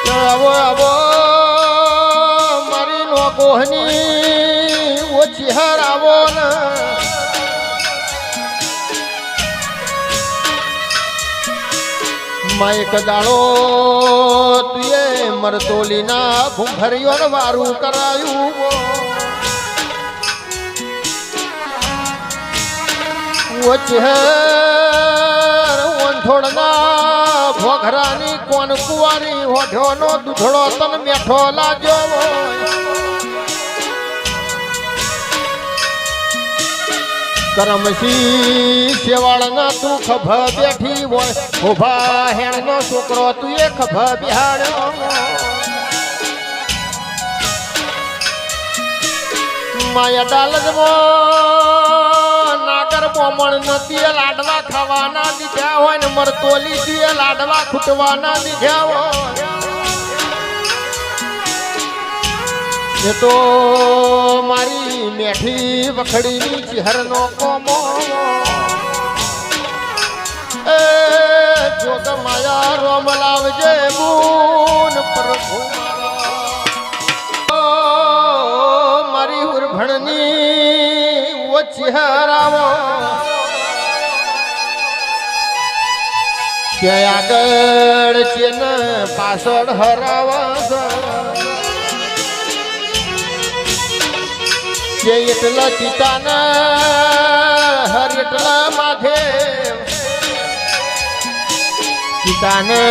આવો આવો મારી નો કોહની ઓછી હાર આવો ને માયક દાડો તુએ મરતોલીના ઘુંઘરિયો વારું કરાયું ઓછેર ઓંધોડના ભોઘરાની કોન કુવારી હોઢોનો દૂધડો તન મેઠો લાજો કરમસી શેવાળના તું ખભ બેઠી હોય ઉભા હેણનો છોકરો તું એ ખભ બિહાડ્યો માયા ડાલજમાં નાગર બોમણ નથી લાડવા ખાવાના દીધા હોય ને મરતોલી તું લાડવા ખૂટવાના દીધા હોય એ તો મારી મેઠી વખડીની ચહેરનો કોમો એ જોગ માયા રોમ લાવજે બૂન પ્રભુ મારી ઉરભણની ઓ ચહેરાવો કે આગળ છે ને પાછળ હરાવા એટલા ચિતાના હર એટલા માધેવ ચિતાને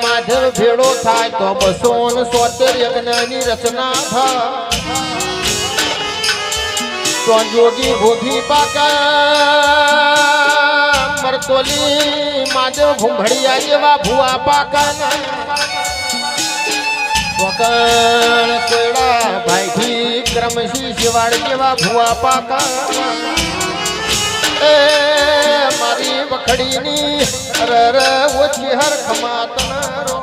માધવ ભેળો થાય તો 270 યજ્ઞની રચના થાય તો જોગી ભોગી પાકા મરતોલી માધવ ભૂંભળિયા જેવા ભુવા પાકા વકણ કોયડા ભાઈથી ક્રમશી શિવાડ જેવા ભુવા પાકા એ મારી વખડીની રર ઓછી હર ખમાતનારો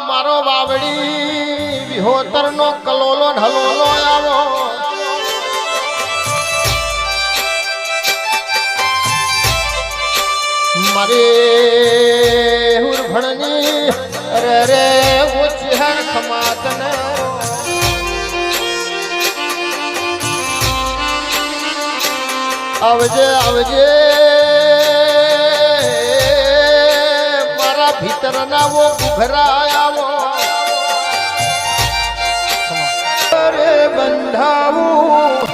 મારો બાવડી વિહોતરનો કલોલો ઢલોલો આવો મારે હુરભણની રે રે ઓછી હર ખમાતન આવજે આવજે મારા ભીતરના વો ઘરાયાવો રે બંધાવું